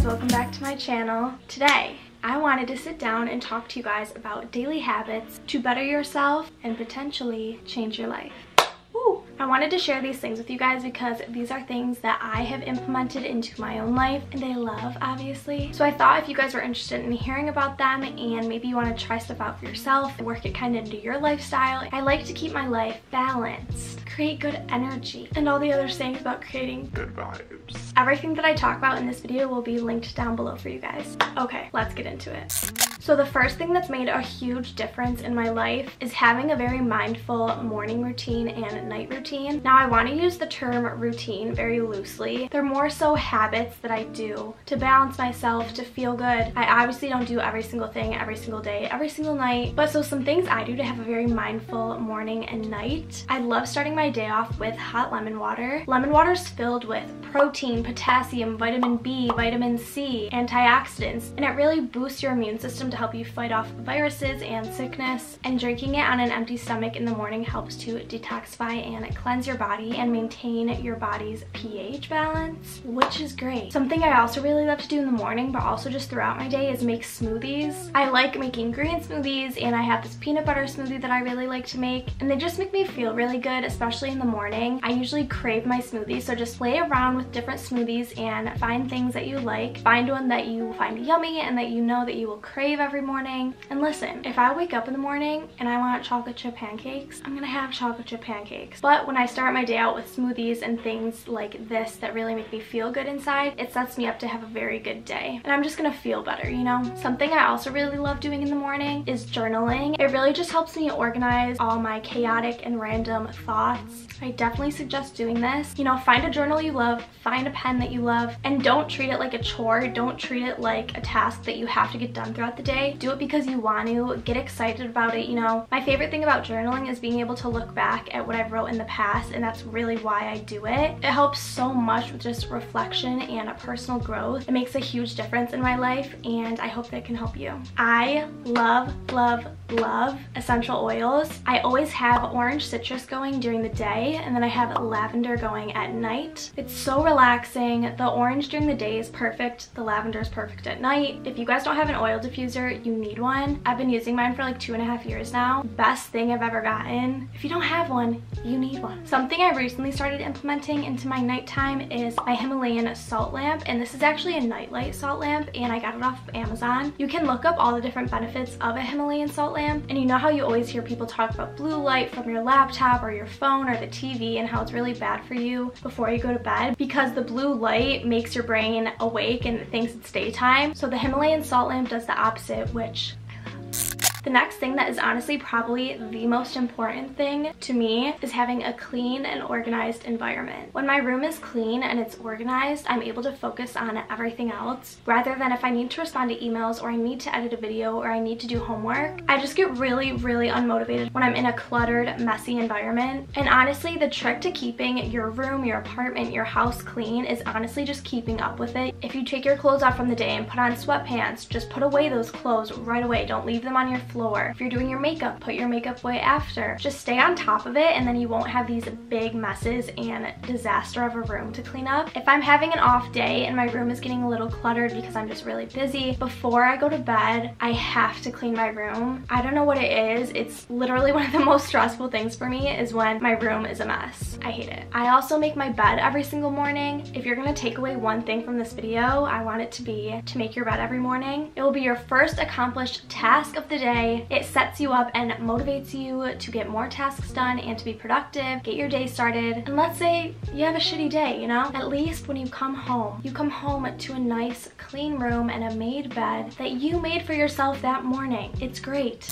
guys, welcome back to my channel. Today, I wanted to sit down and talk to you guys about daily habits to better yourself and potentially change your life. I wanted to share these things with you guys because these are things that I have implemented into my own life and I love, obviously. So I thought if you guys were interested in hearing about them and maybe you want to try stuff out for yourself and work it kind of into your lifestyle. I like to keep my life balanced, create good energy, and all the other sayings about creating good vibes. Everything that I talk about in this video will be linked down below for you guys. Okay, let's get into it. So the first thing that's made a huge difference in my life is having a very mindful morning routine and night routine. Now I want to use the term routine very loosely. They're more so habits that I do to balance myself, to feel good. I obviously don't do every single thing every single day, every single night, but so some things I do to have a very mindful morning and night. I love starting my day off with hot lemon water. Lemon water is filled with protein, potassium, vitamin B, vitamin C, antioxidants, and it really boosts your immune system to help you fight off viruses and sickness. And drinking it on an empty stomach in the morning helps to detoxify and cleanse your body and maintain your body's pH balance, which is great. Something I also really love to do in the morning, but also just throughout my day, is make smoothies. I like making green smoothies, and I have this peanut butter smoothie that I really like to make, and they just make me feel really good, especially in the morning. I usually crave my smoothies, so just play around with different smoothies and find things that you like. Find one that you find yummy and that you know that you will crave every morning. And listen, if I wake up in the morning and I want chocolate chip pancakes, I'm gonna have chocolate chip pancakes. But when I start my day out with smoothies and things like this that really make me feel good inside, it sets me up to have a very good day. And I'm just gonna feel better, you know? Something I also really love doing in the morning is journaling. It really just helps me organize all my chaotic and random thoughts. I definitely suggest doing this. You know, find a journal you love, find a pen that you love, and don't treat it like a chore. Don't treat it like a task that you have to get done throughout the day. Do it because you want to. Get excited about it, you know. My favorite thing about journaling is being able to look back at what I've wrote in the past, and that's really why I do it. It helps so much with just reflection and a personal growth. It makes a huge difference in my life, and I hope that it can help you. I love essential oils. I always have orange citrus going during the day, and then I have lavender going at night. It's so relaxing. The orange during the day is perfect. The lavender is perfect at night. If you guys don't have an oil diffuser, you need one. I've been using mine for like 2.5 years now. Best thing I've ever gotten. If you don't have one, you need one. Something I recently started implementing into my nighttime is my Himalayan salt lamp, and this is actually a nightlight salt lamp, and I got it off of Amazon. You can look up all the different benefits of a Himalayan salt lamp, and you know how you always hear people talk about blue light from your laptop or your phone or the TV and how it's really bad for you before you go to bed because the blue light makes your brain awake and it thinks it's daytime. So the Himalayan salt lamp does the opposite, which the next thing that is honestly probably the most important thing to me is having a clean and organized environment. When my room is clean and it's organized, I'm able to focus on everything else rather than if I need to respond to emails or I need to edit a video or I need to do homework. I just get really unmotivated when I'm in a cluttered, messy environment. And honestly, the trick to keeping your room, your apartment, your house clean is honestly just keeping up with it. If you take your clothes off from the day and put on sweatpants, just put away those clothes right away. Don't leave them on your floor. If you're doing your makeup, put your makeup away after. Just stay on top of it, and then you won't have these big messes and disaster of a room to clean up. If I'm having an off day and my room is getting a little cluttered because I'm just really busy, before I go to bed, I have to clean my room. I don't know what it is. It's literally one of the most stressful things for me is when my room is a mess. I hate it. I also make my bed every single morning. If you're gonna take away one thing from this video, I want it to be to make your bed every morning. It will be your first accomplished task of the day. It sets you up and motivates you to get more tasks done and to be productive, get your day started. And let's say you have a shitty day, you know? At least when you come home to a nice clean room and a made bed that you made for yourself that morning. It's great.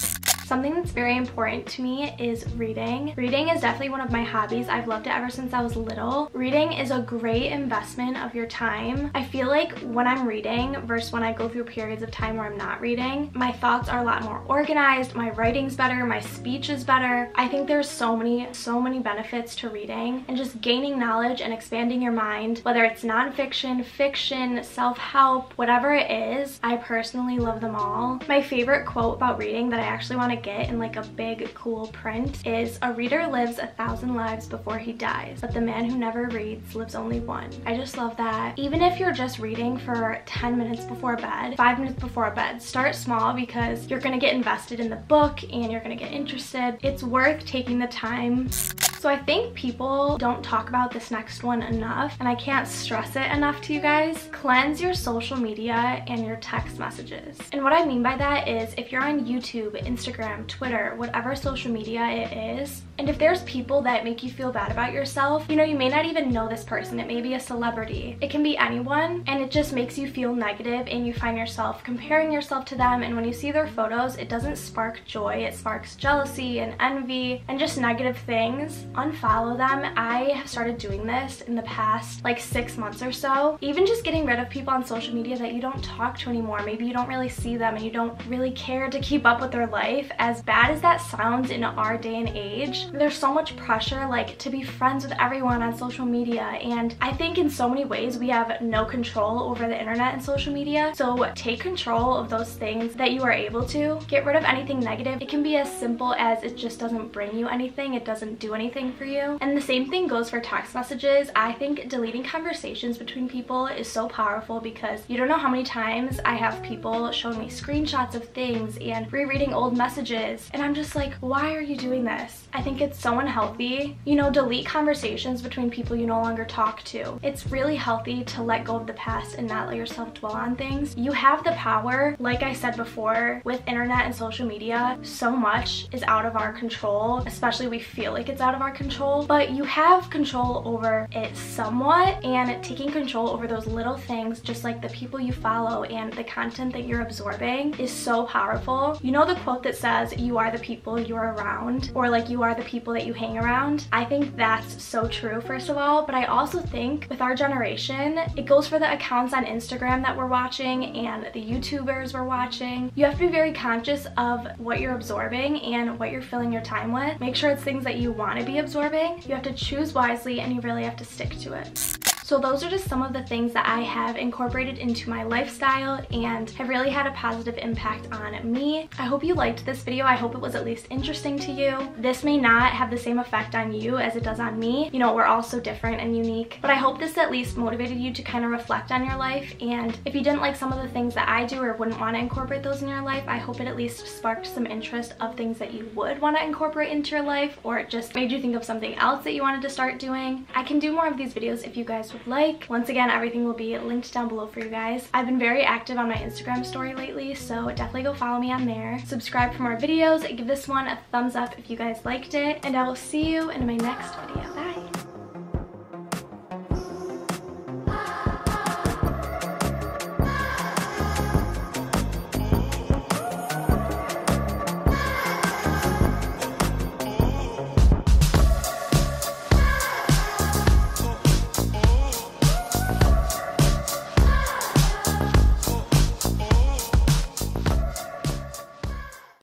Something that's very important to me is reading. Reading is definitely one of my hobbies. I've loved it ever since I was little. Reading is a great investment of your time. I feel like when I'm reading versus when I go through periods of time where I'm not reading, my thoughts are a lot more organized, my writing's better, my speech is better. I think there's so many benefits to reading and just gaining knowledge and expanding your mind, whether it's nonfiction, fiction, self-help, whatever it is. I personally love them all. My favorite quote about reading that I actually want to get in like a big cool print is, a reader lives 1,000 lives before he dies, but the man who never reads lives only one. I just love that. Even if you're just reading for 10 minutes before bed, 5 minutes before bed, start small because you're gonna get invested in the book and you're gonna get interested. It's worth taking the time. So I think people don't talk about this next one enough, and I can't stress it enough to you guys. Cleanse your social media and your text messages. And what I mean by that is, if you're on YouTube, Instagram, Twitter, whatever social media it is, and if there's people that make you feel bad about yourself, you know, you may not even know this person. It may be a celebrity. It can be anyone, and it just makes you feel negative and you find yourself comparing yourself to them, and when you see their photos, it doesn't spark joy. It sparks jealousy and envy and just negative things. Unfollow them. I have started doing this in the past like 6 months or so. Even just getting rid of people on social media that you don't talk to anymore. Maybe you don't really see them and you don't really care to keep up with their life. As bad as that sounds in our day and age, there's so much pressure like to be friends with everyone on social media, and I think in so many ways we have no control over the internet and social media. So take control of those things that you are able to. Get rid of anything negative. It can be as simple as it just doesn't bring you anything. It doesn't do anything for you. And the same thing goes for text messages. I think deleting conversations between people is so powerful because you don't know how many times I have people showing me screenshots of things and rereading old messages, and I'm just like, why are you doing this? I think it's so unhealthy. You know, delete conversations between people you no longer talk to. It's really healthy to let go of the past and not let yourself dwell on things. You have the power. Like I said before, with internet and social media, so much is out of our control, especially we feel like it's out of our control, but you have control over it somewhat, and taking control over those little things, just like the people you follow and the content that you're absorbing, is so powerful. You know the quote that says, you are the people you're around, or like you are the people that you hang around? I think that's so true, first of all, but I also think with our generation, it goes for the accounts on Instagram that we're watching and the YouTubers we're watching. You have to be very conscious of what you're absorbing and what you're filling your time with. Make sure it's things that you want to be absorbing. You have to choose wisely and you really have to stick to it. So those are just some of the things that I have incorporated into my lifestyle and have really had a positive impact on me. I hope you liked this video. I hope it was at least interesting to you. This may not have the same effect on you as it does on me. You know, we're all so different and unique, but I hope this at least motivated you to kind of reflect on your life. And if you didn't like some of the things that I do or wouldn't want to incorporate those in your life, I hope it at least sparked some interest of things that you would want to incorporate into your life, or it just made you think of something else that you wanted to start doing. I can do more of these videos if you guys would like. Once again, everything will be linked down below for you guys. I've been very active on my Instagram story lately, so definitely go follow me on there. Subscribe for more videos. Give this one a thumbs up if you guys liked it, and I will see you in my next video. Bye!